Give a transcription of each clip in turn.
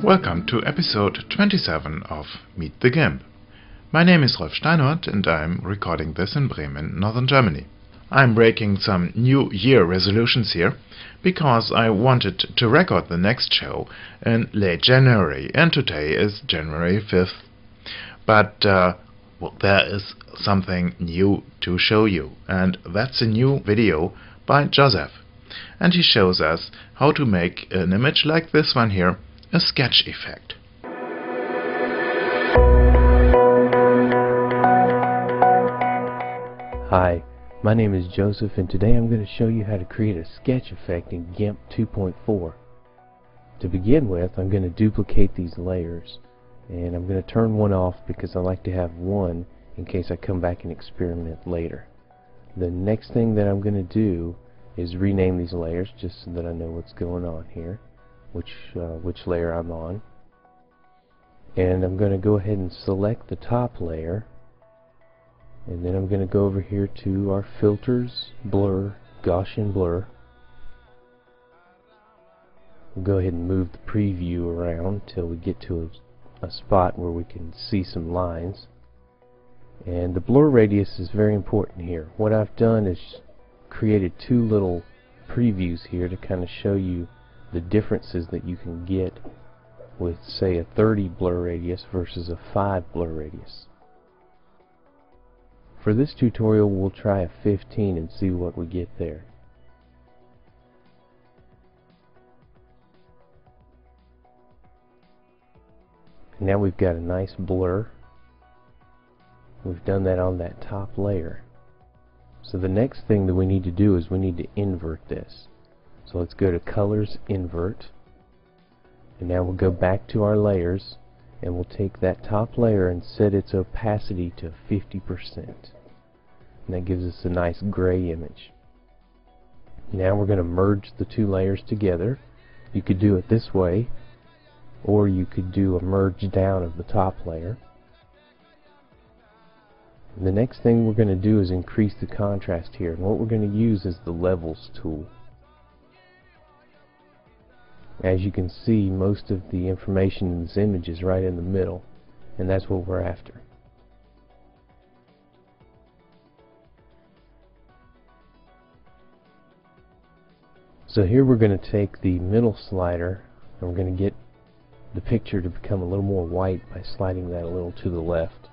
Welcome to episode 27 of Meet the GIMP. My name is Rolf Steinert and I'm recording this in Bremen, northern Germany. I'm breaking some New Year resolutions here because I wanted to record the next show in late January, and today is January 5th. But there is something new to show you, and that's a new video by Joseph. And he shows us how to make an image like this one here, a sketch effect. Hi, my name is Joseph, and today I'm going to show you how to create a sketch effect in GIMP 2.4. To begin with, I'm going to duplicate these layers, and I'm going to turn one off because I like to have one in case I come back and experiment later. The next thing that I'm going to do is rename these layers just so that I know what's going on here, which layer I'm on. And I'm going to go ahead and select the top layer, and then I'm going to go over here to our filters, blur, Gaussian blur. We'll go ahead and move the preview around till we get to a spot where we can see some lines. And the blur radius is very important here. What I've done is created two little previews here to kind of show you the differences that you can get with, say, a 30 blur radius versus a 5 blur radius. For this tutorial, we'll try a 15 and see what we get there. Now we've got a nice blur. We've done that on that top layer. So the next thing that we need to do is we need to invert this. So let's go to Colors, Invert, and now we'll go back to our layers, and we'll take that top layer and set its opacity to 50%. And that gives us a nice gray image. Now we're going to merge the two layers together. You could do it this way, or you could do a merge down of the top layer. And the next thing we're going to do is increase the contrast here, and what we're going to use is the Levels tool. As you can see, most of the information in this image is right in the middle, and that's what we're after. So here we're going to take the middle slider, and we're going to get the picture to become a little more white by sliding that a little to the left.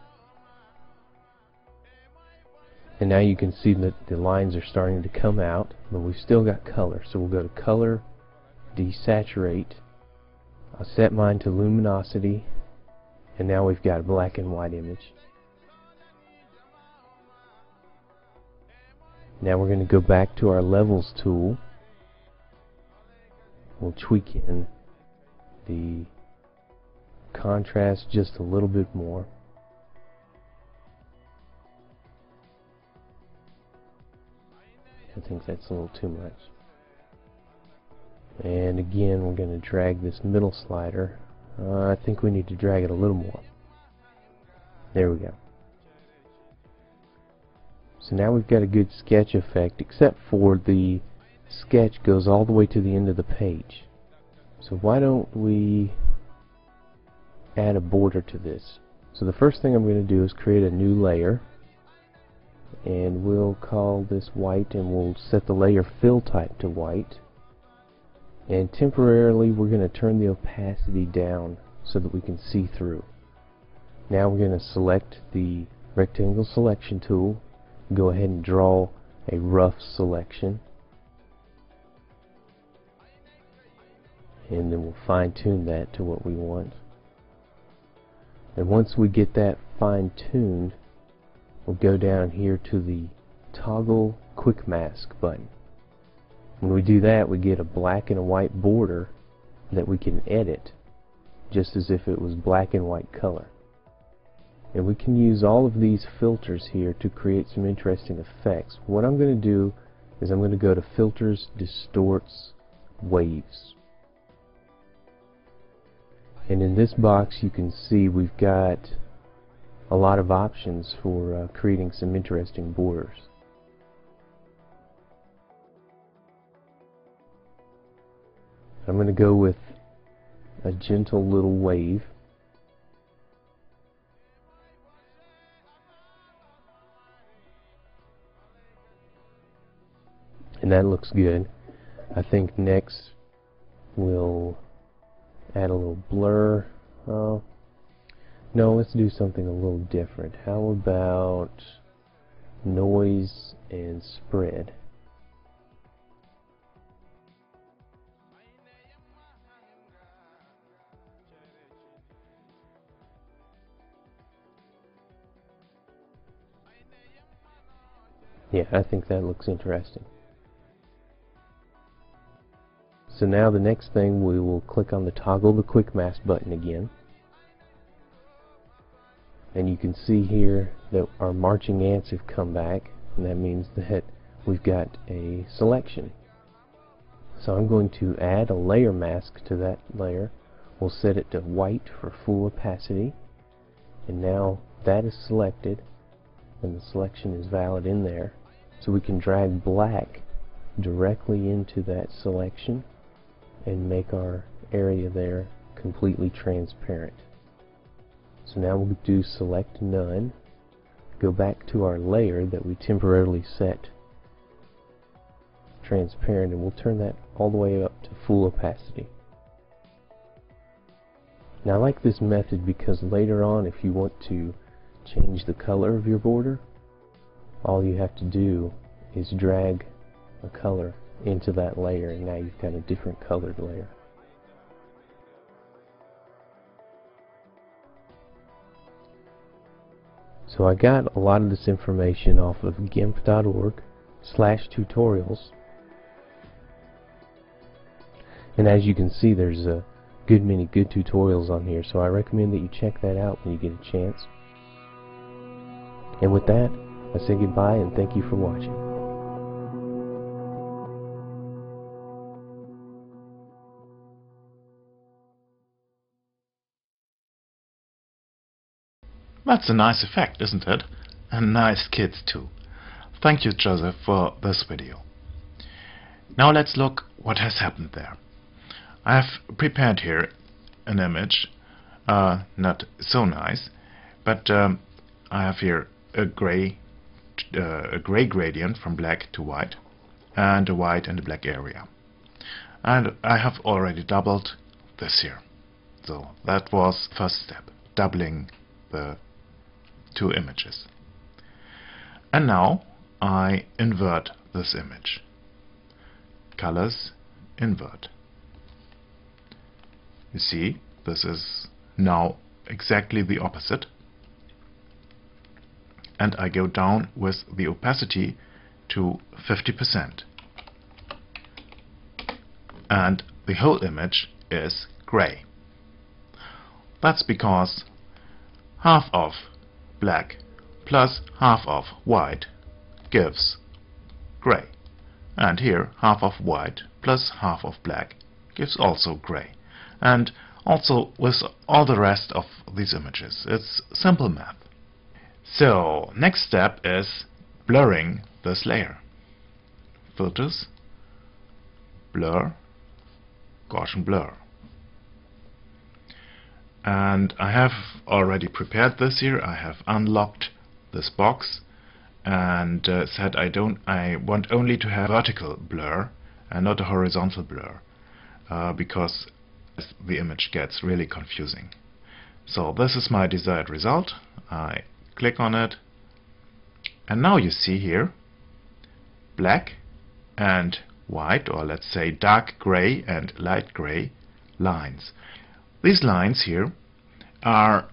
And now you can see that the lines are starting to come out, but we've still got color. So we'll go to Color, Desaturate. I'll set mine to Luminosity, and now we've got a black and white image. Now we're going to go back to our Levels tool. We'll tweak in the contrast just a little bit more. I think that's a little too much. And again, we're going to drag this middle slider. I think we need to drag it a little more. There we go. So now we've got a good sketch effect, except for the sketch goes all the way to the end of the page. So why don't we add a border to this? So the first thing I'm going to do is create a new layer, and we'll call this white, and we'll set the layer fill type to white. And temporarily we're going to turn the opacity down so that we can see through. Now we're going to select the rectangle selection tool, go ahead and draw a rough selection, and then we'll fine-tune that to what we want. And once we get that fine-tuned, we'll go down here to the Toggle Quick Mask button. When we do that, we get a black and a white border that we can edit just as if it was black and white color. And we can use all of these filters here to create some interesting effects. What I'm going to do is I'm going to go to Filters, Distorts, Waves. And in this box you can see we've got a lot of options for creating some interesting borders. I'm going to go with a gentle little wave. And that looks good. I think next we'll add a little blur. No, let's do something a little different. How about noise and spread? Yeah, I think that looks interesting. So now the next thing, we will click on the toggle the quick mask button again. And you can see here that our marching ants have come back, and that means that we've got a selection. So I'm going to add a layer mask to that layer. We'll set it to white for full opacity, and now that is selected and the selection is valid in there. So we can drag black directly into that selection and make our area there completely transparent. So now we'll do select none, go back to our layer that we temporarily set transparent, and we'll turn that all the way up to full opacity. Now I like this method because later on, if you want to change the color of your border, all you have to do is drag a color into that layer, and now you've got a different colored layer. So I got a lot of this information off of gimp.org/tutorials, and as you can see, there's a good many good tutorials on here, so I recommend that you check that out when you get a chance. And with that, I say goodbye and thank you for watching. That's a nice effect, isn't it? And nice kids too. Thank you, Joseph, for this video. Now let's look what has happened there. I have prepared here an image, not so nice, but I have here a gray gradient from black to white, and a white and a black area. And I have already doubled this here. So that was first step, doubling the two images. And now I invert this image. Colors, invert. You see, this is now exactly the opposite. And I go down with the opacity to 50%. And the whole image is gray. That's because half of black plus half of white gives gray. And here half of white plus half of black gives also gray. And also with all the rest of these images. It's simple math. So next step is blurring this layer. Filters, blur, Gaussian blur. And I have already prepared this here. I have unlocked this box and said I want only to have vertical blur and not a horizontal blur, because the image gets really confusing. So this is my desired result. I click on it, and now you see here black and white, or let's say dark gray and light gray lines. These lines here are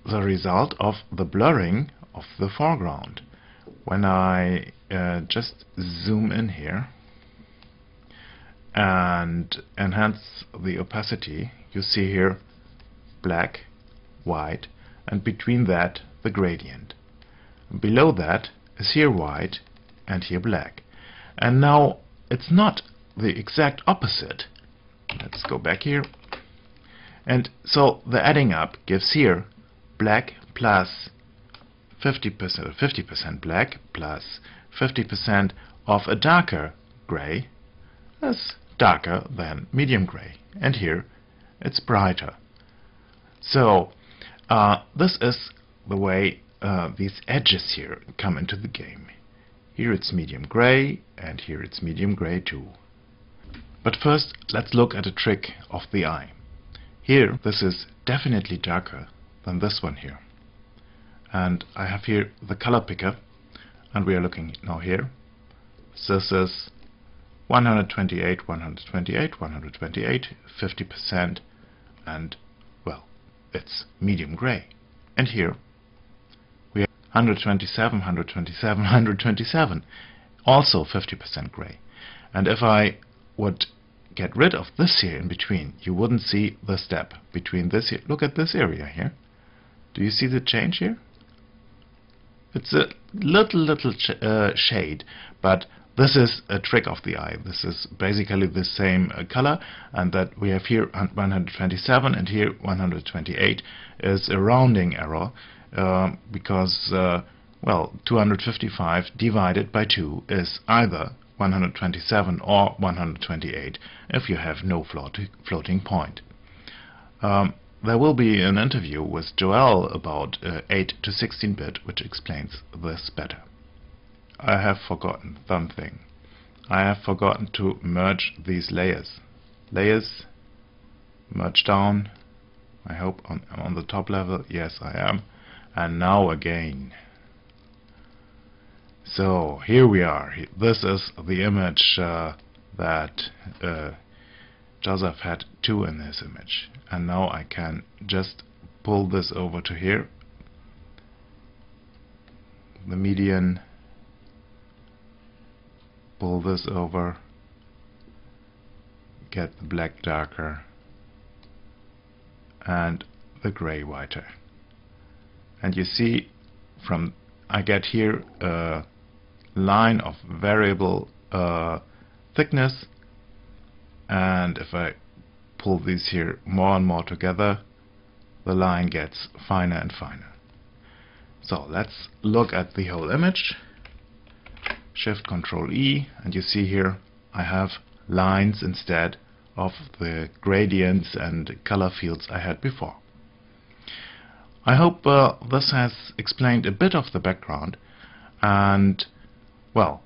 the result of the blurring of the foreground. When I just zoom in here and enhance the opacity, you see here black, white, and between that the gradient. Below that is here white and here black. And now it's not the exact opposite. Let's go back here. And so the adding up gives here black plus 50% black plus 50% of a darker gray is darker than medium gray. And here it's brighter. So this is the way these edges here come into the game. Here it's medium gray, and here it's medium gray too. But first, let's look at a trick of the eye. Here, this is definitely darker than this one here. And I have here the color picker, and we are looking now here. This is 128, 128, 128, 50%, and, well, it's medium gray. And here we have 127, 127, 127, also 50% gray. And if I would get rid of this here in between, you wouldn't see the step between this here. Look at this area here. Do you see the change here? It's a little shade, but this is a trick of the eye. This is basically the same color, and that we have here 127 and here 128 is a rounding error, because well, 255 divided by 2 is either 127 or 128 if you have no floating point. There will be an interview with Joel about 8 to 16-bit, which explains this better. I have forgotten something. I have forgotten to merge these layers. Layers, merge down. I hope I'm on the top level. Yes, I am. And now again. So here we are. This is the image that Joseph had 2 in his image. And now I can just pull this over to here. The median. Pull this over. Get the black darker. And the gray whiter. And you see, from I get here a line of variable thickness, and if I pull these here more and more together, the line gets finer and finer. So let's look at the whole image. Shift Control E, and you see here I have lines instead of the gradients and color fields I had before. I hope this has explained a bit of the background, and well,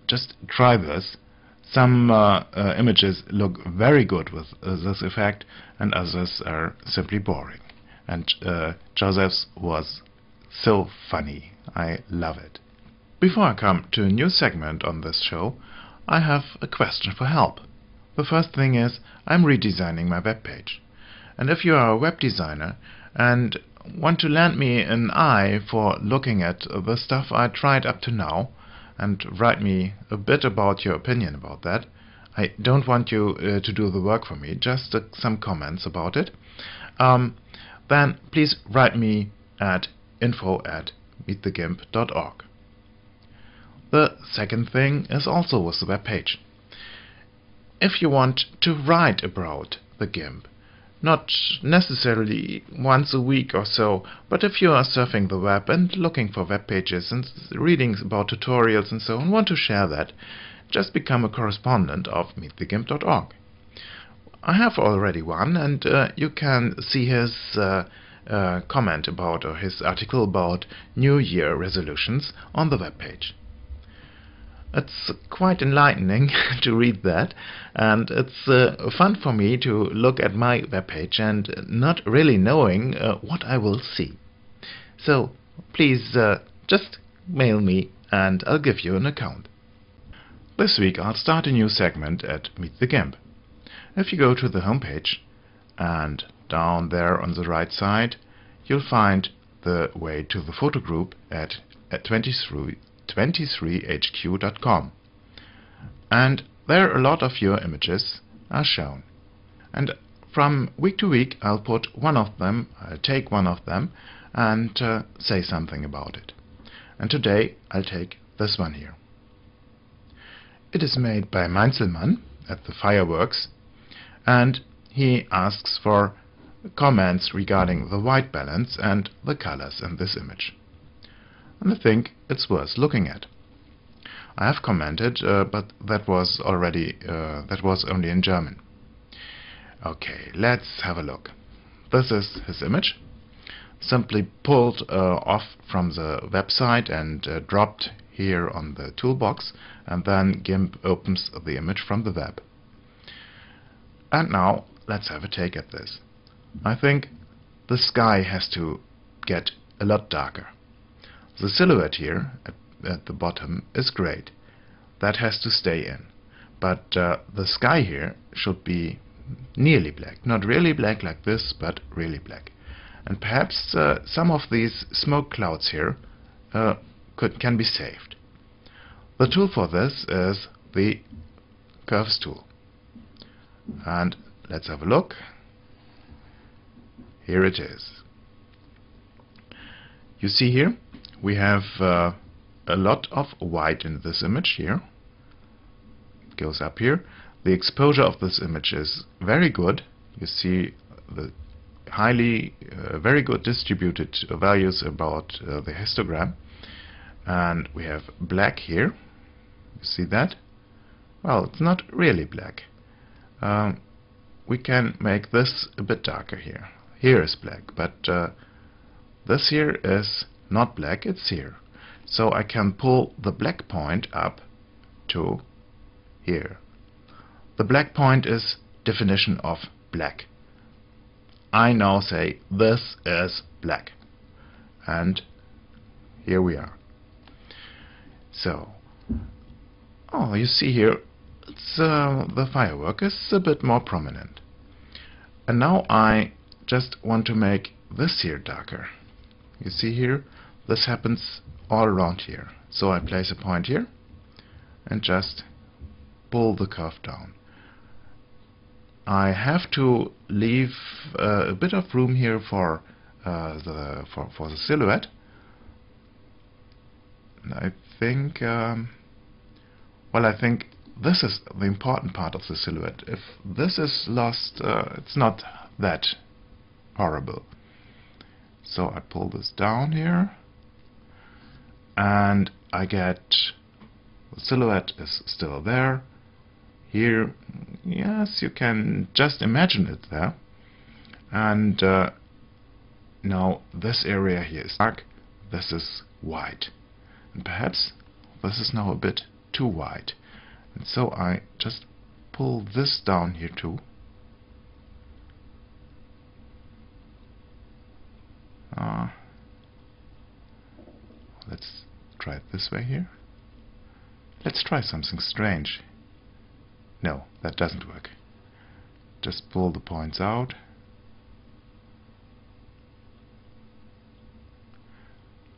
just try this. Some images look very good with this effect, and others are simply boring. And Joseph's was so funny. I love it. Before I come to a new segment on this show, I have a question for help. The first thing is, I'm redesigning my web page. And if you are a web designer and want to lend me an eye for looking at the stuff I tried up to now, and write me a bit about your opinion about that. I don't want you to do the work for me, just some comments about it. Then please write me at info@meetthegimp.org. The second thing is also with the web page. If you want to write about the GIMP, not necessarily once a week or so, but if you are surfing the web and looking for web pages and reading about tutorials and so on, want to share that, just become a correspondent of meetthegimp.org. I have already one, and you can see his comment about, or his article about New Year resolutions on the web page. It's quite enlightening to read that, and it's fun for me to look at my webpage and not really knowing what I will see. So please just mail me and I'll give you an account. This week I'll start a new segment at Meet the GIMP. If you go to the homepage, and down there on the right side you'll find the way to the photo group at 23hq.com, and there a lot of your images are shown, and from week to week I'll put one of them, I'll take one of them and say something about it. And today I'll take this one here. It is made by Meinzelmann at the Fireworks, and he asks for comments regarding the white balance and the colors in this image. And I think it's worth looking at. I have commented, but that was only in German. Okay, let's have a look. This is his image, simply pulled off from the website and dropped here on the toolbox, and then GIMP opens the image from the web. And now let's have a take at this. I think the sky has to get a lot darker. The silhouette here at the bottom is great. That has to stay in. But the sky here should be nearly black. Not really black like this, but really black. And perhaps some of these smoke clouds here can be saved. The tool for this is the Curves tool. And let's have a look. Here it is. You see here we have a lot of white in this image here. It goes up here. The exposure of this image is very good. You see the very good distributed values about the histogram. And we have black here. You see that? Well, it's not really black. We can make this a bit darker here. Here is black, but this here is not black, it's here. So I can pull the black point up to here. The black point is definition of black. I now say this is black. And here we are. So, you see here, the firework is a bit more prominent. And now I just want to make this here darker. You see here, this happens all around here. So I place a point here and just pull the curve down. I have to leave a bit of room here for the silhouette. And I think I think this is the important part of the silhouette. If this is lost, it's not that horrible. So I pull this down here, and I get the silhouette is still there. Here, yes, you can just imagine it there. And now this area here is dark, this is white. And perhaps this is now a bit too white. And so I just pull this down here too. Let's try it this way here. Let's try something strange. No, that doesn't work. Just pull the points out.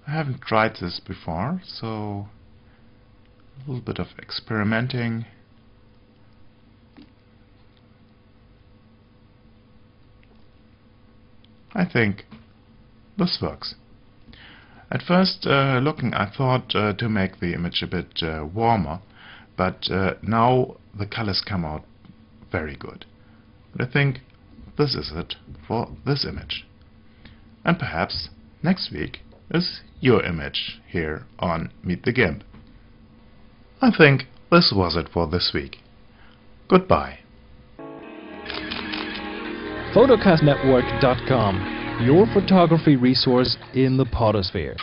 I haven't tried this before, so a little bit of experimenting. I think this works. At first looking, I thought to make the image a bit warmer, but now the colors come out very good. But I think this is it for this image. And perhaps next week is your image here on Meet the GIMP. I think this was it for this week. Goodbye. Photocastnetwork.com, your photography resource in the potosphere.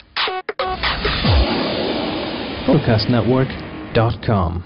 Photocastnetwork.com